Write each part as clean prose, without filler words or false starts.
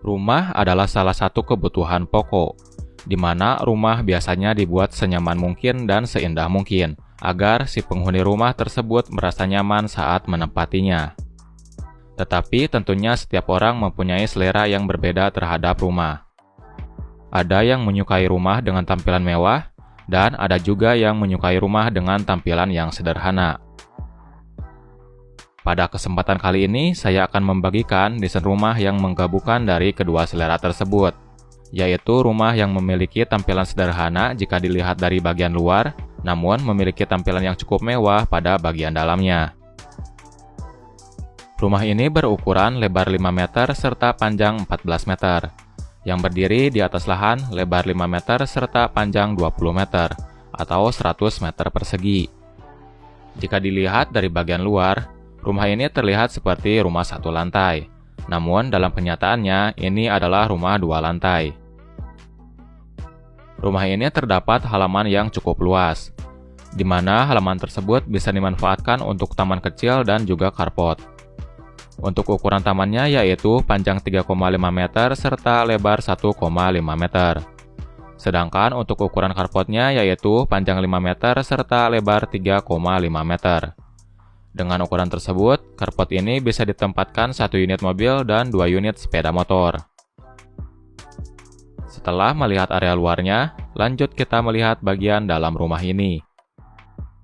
Rumah adalah salah satu kebutuhan pokok, di mana rumah biasanya dibuat senyaman mungkin dan seindah mungkin, agar si penghuni rumah tersebut merasa nyaman saat menempatinya. Tetapi tentunya setiap orang mempunyai selera yang berbeda terhadap rumah. Ada yang menyukai rumah dengan tampilan mewah, dan ada juga yang menyukai rumah dengan tampilan yang sederhana. Pada kesempatan kali ini, saya akan membagikan desain rumah yang menggabungkan dari kedua selera tersebut, yaitu rumah yang memiliki tampilan sederhana jika dilihat dari bagian luar, namun memiliki tampilan yang cukup mewah pada bagian dalamnya. Rumah ini berukuran lebar 5 meter serta panjang 14 meter, yang berdiri di atas lahan lebar 5 meter serta panjang 20 meter, atau 100 meter persegi. Jika dilihat dari bagian luar, rumah ini terlihat seperti rumah satu lantai, namun dalam kenyataannya ini adalah rumah 2 lantai. Rumah ini terdapat halaman yang cukup luas, di mana halaman tersebut bisa dimanfaatkan untuk taman kecil dan juga carport. Untuk ukuran tamannya yaitu panjang 3,5 meter serta lebar 1,5 meter. Sedangkan untuk ukuran carportnya yaitu panjang 5 meter serta lebar 3,5 meter. Dengan ukuran tersebut, carport ini bisa ditempatkan 1 unit mobil dan 2 unit sepeda motor. Setelah melihat area luarnya, lanjut kita melihat bagian dalam rumah ini.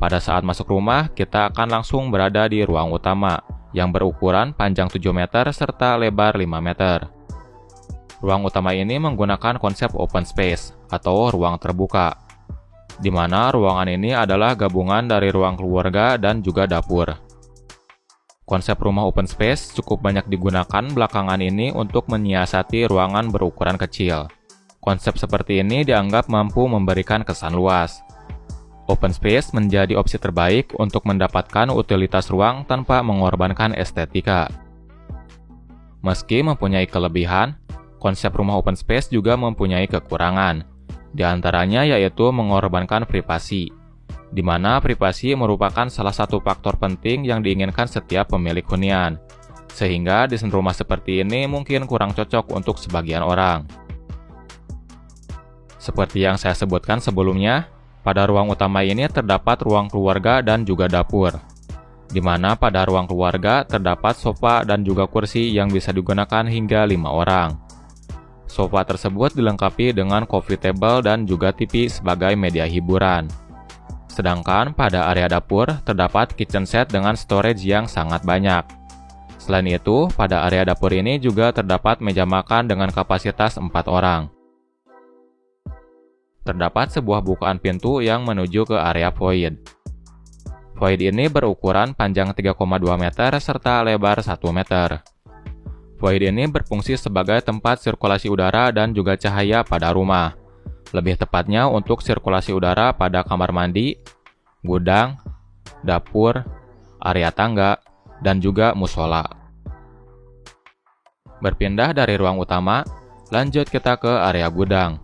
Pada saat masuk rumah, kita akan langsung berada di ruang utama, yang berukuran panjang 7 meter serta lebar 5 meter. Ruang utama ini menggunakan konsep open space, atau ruang terbuka, di mana ruangan ini adalah gabungan dari ruang keluarga dan juga dapur. Konsep rumah open space cukup banyak digunakan belakangan ini untuk menyiasati ruangan berukuran kecil. Konsep seperti ini dianggap mampu memberikan kesan luas. Open space menjadi opsi terbaik untuk mendapatkan utilitas ruang tanpa mengorbankan estetika. Meski mempunyai kelebihan, konsep rumah open space juga mempunyai kekurangan. Di antaranya yaitu mengorbankan privasi, di mana privasi merupakan salah satu faktor penting yang diinginkan setiap pemilik hunian, sehingga desain rumah seperti ini mungkin kurang cocok untuk sebagian orang. Seperti yang saya sebutkan sebelumnya, pada ruang utama ini terdapat ruang keluarga dan juga dapur, di mana pada ruang keluarga terdapat sofa dan juga kursi yang bisa digunakan hingga 5 orang. Sofa tersebut dilengkapi dengan coffee table dan juga TV sebagai media hiburan. Sedangkan pada area dapur terdapat kitchen set dengan storage yang sangat banyak. Selain itu, pada area dapur ini juga terdapat meja makan dengan kapasitas 4 orang. Terdapat sebuah bukaan pintu yang menuju ke area void. Void ini berukuran panjang 3,2 meter serta lebar 1 meter. Void ini berfungsi sebagai tempat sirkulasi udara dan juga cahaya pada rumah. Lebih tepatnya untuk sirkulasi udara pada kamar mandi, gudang, dapur, area tangga, dan juga musola. Berpindah dari ruang utama, lanjut kita ke area gudang.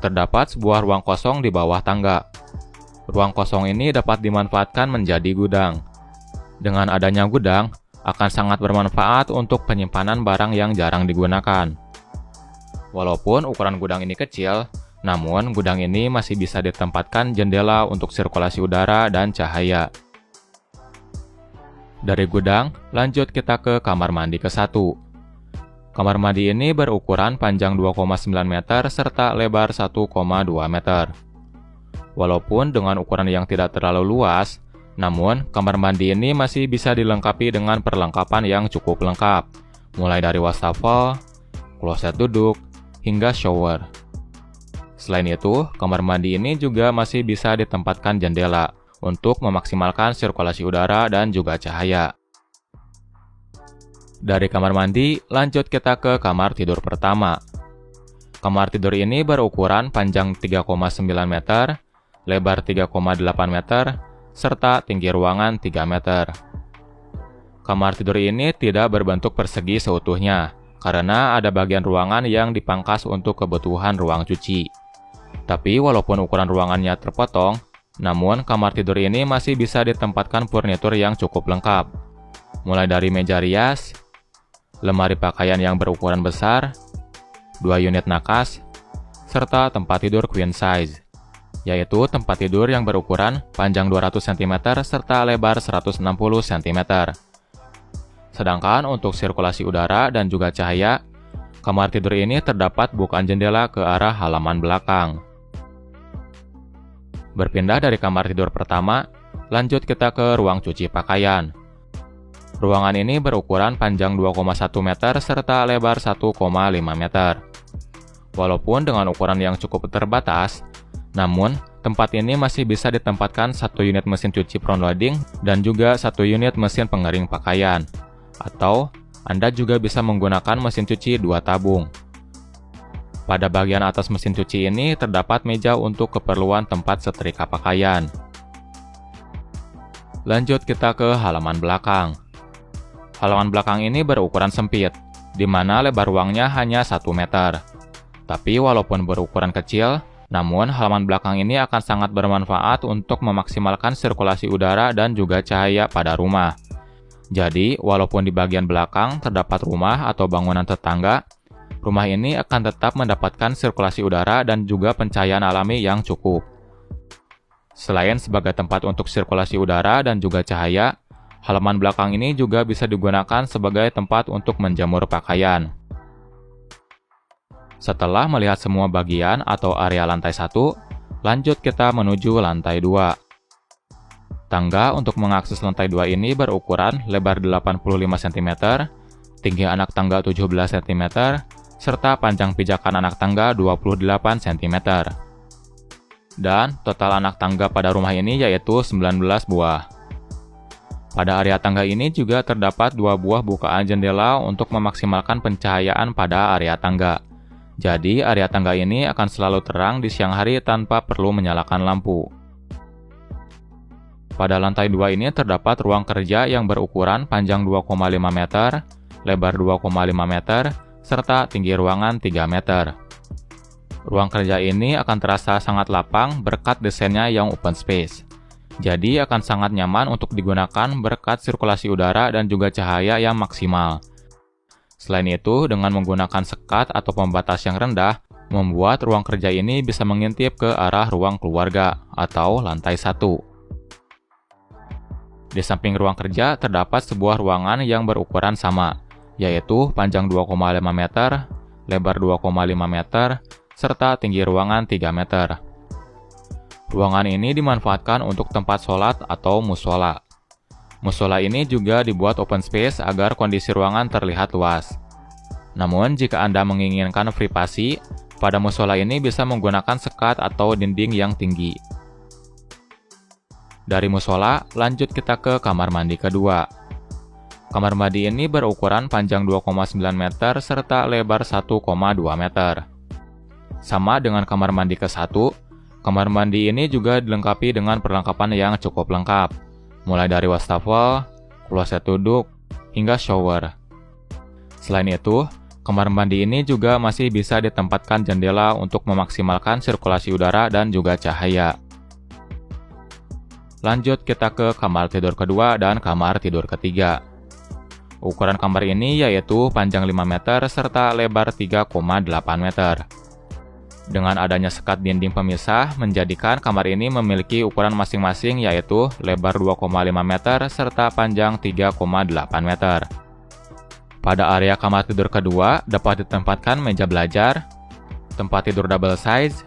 Terdapat sebuah ruang kosong di bawah tangga. Ruang kosong ini dapat dimanfaatkan menjadi gudang. Dengan adanya gudang, akan sangat bermanfaat untuk penyimpanan barang yang jarang digunakan. Walaupun ukuran gudang ini kecil, namun gudang ini masih bisa ditempatkan jendela untuk sirkulasi udara dan cahaya. Dari gudang, lanjut kita ke kamar mandi ke-1. Kamar mandi ini berukuran panjang 2,9 meter serta lebar 1,2 meter. Walaupun dengan ukuran yang tidak terlalu luas, namun, kamar mandi ini masih bisa dilengkapi dengan perlengkapan yang cukup lengkap, mulai dari wastafel, kloset duduk, hingga shower. Selain itu, kamar mandi ini juga masih bisa ditempatkan jendela untuk memaksimalkan sirkulasi udara dan juga cahaya. Dari kamar mandi, lanjut kita ke kamar tidur pertama. Kamar tidur ini berukuran panjang 3,9 meter, lebar 3,8 meter, serta tinggi ruangan 3 meter. Kamar tidur ini tidak berbentuk persegi seutuhnya, karena ada bagian ruangan yang dipangkas untuk kebutuhan ruang cuci. Tapi walaupun ukuran ruangannya terpotong, namun kamar tidur ini masih bisa ditempatkan furnitur yang cukup lengkap, mulai dari meja rias, lemari pakaian yang berukuran besar, 2 unit nakas, serta tempat tidur queen size, yaitu tempat tidur yang berukuran panjang 200 cm serta lebar 160 cm. Sedangkan untuk sirkulasi udara dan juga cahaya, kamar tidur ini terdapat bukaan jendela ke arah halaman belakang. Berpindah dari kamar tidur pertama, lanjut kita ke ruang cuci pakaian. Ruangan ini berukuran panjang 2,1 meter serta lebar 1,5 meter. Walaupun dengan ukuran yang cukup terbatas, namun tempat ini masih bisa ditempatkan 1 unit mesin cuci front loading dan juga 1 unit mesin pengering pakaian. Atau Anda juga bisa menggunakan mesin cuci 2 tabung. Pada bagian atas mesin cuci ini terdapat meja untuk keperluan tempat setrika pakaian. Lanjut kita ke halaman belakang. Halaman belakang ini berukuran sempit, di mana lebar ruangnya hanya 1 meter. Tapi walaupun berukuran kecil, namun halaman belakang ini akan sangat bermanfaat untuk memaksimalkan sirkulasi udara dan juga cahaya pada rumah. Jadi, walaupun di bagian belakang terdapat rumah atau bangunan tetangga, rumah ini akan tetap mendapatkan sirkulasi udara dan juga pencahayaan alami yang cukup. Selain sebagai tempat untuk sirkulasi udara dan juga cahaya, halaman belakang ini juga bisa digunakan sebagai tempat untuk menjemur pakaian. Setelah melihat semua bagian atau area lantai 1, lanjut kita menuju lantai 2. Tangga untuk mengakses lantai 2 ini berukuran lebar 85 cm, tinggi anak tangga 17 cm, serta panjang pijakan anak tangga 28 cm. Dan total anak tangga pada rumah ini yaitu 19 buah. Pada area tangga ini juga terdapat 2 buah bukaan jendela untuk memaksimalkan pencahayaan pada area tangga. Jadi area tangga ini akan selalu terang di siang hari tanpa perlu menyalakan lampu. Pada lantai 2 ini terdapat ruang kerja yang berukuran panjang 2,5 meter, lebar 2,5 meter, serta tinggi ruangan 3 meter. Ruang kerja ini akan terasa sangat lapang berkat desainnya yang open space. Jadi akan sangat nyaman untuk digunakan berkat sirkulasi udara dan juga cahaya yang maksimal. Selain itu, dengan menggunakan sekat atau pembatas yang rendah, membuat ruang kerja ini bisa mengintip ke arah ruang keluarga atau lantai 1. Di samping ruang kerja terdapat sebuah ruangan yang berukuran sama, yaitu panjang 2,5 meter, lebar 2,5 meter, serta tinggi ruangan 3 meter. Ruangan ini dimanfaatkan untuk tempat sholat atau musola. Musola ini juga dibuat open space agar kondisi ruangan terlihat luas. Namun, jika Anda menginginkan privasi, pada musola ini bisa menggunakan sekat atau dinding yang tinggi. Dari musola, lanjut kita ke kamar mandi kedua. Kamar mandi ini berukuran panjang 2,9 meter serta lebar 1,2 meter. Sama dengan kamar mandi ke-1, kamar mandi ini juga dilengkapi dengan perlengkapan yang cukup lengkap, mulai dari wastafel, kloset duduk, hingga shower. Selain itu, kamar mandi ini juga masih bisa ditempatkan jendela untuk memaksimalkan sirkulasi udara dan juga cahaya. Lanjut kita ke kamar tidur kedua dan kamar tidur ketiga. Ukuran kamar ini yaitu panjang 5 meter serta lebar 3,8 meter. Dengan adanya sekat dinding pemisah, menjadikan kamar ini memiliki ukuran masing-masing yaitu lebar 2,5 meter serta panjang 3,8 meter. Pada area kamar tidur kedua, dapat ditempatkan meja belajar, tempat tidur double size,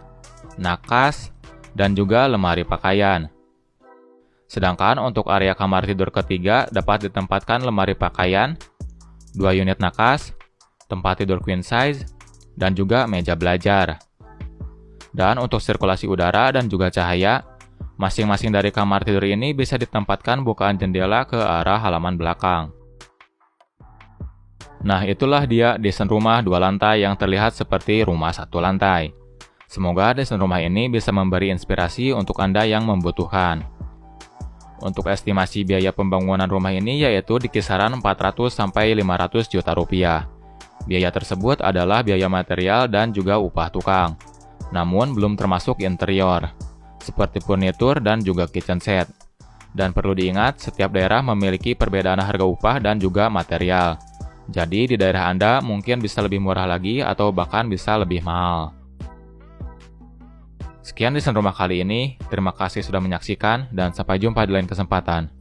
nakas, dan juga lemari pakaian. Sedangkan untuk area kamar tidur ketiga, dapat ditempatkan lemari pakaian, 2 unit nakas, tempat tidur queen size, dan juga meja belajar. Dan untuk sirkulasi udara dan juga cahaya, masing-masing dari kamar tidur ini bisa ditempatkan bukaan jendela ke arah halaman belakang. Nah, itulah dia desain rumah 2 lantai yang terlihat seperti rumah 1 lantai. Semoga desain rumah ini bisa memberi inspirasi untuk Anda yang membutuhkan. Untuk estimasi biaya pembangunan rumah ini yaitu di kisaran 400–500 juta rupiah. Biaya tersebut adalah biaya material dan juga upah tukang. Namun belum termasuk interior, seperti furnitur dan juga kitchen set. Dan perlu diingat, setiap daerah memiliki perbedaan harga upah dan juga material. Jadi di daerah Anda mungkin bisa lebih murah lagi atau bahkan bisa lebih mahal. Sekian desain rumah kali ini, terima kasih sudah menyaksikan dan sampai jumpa di lain kesempatan.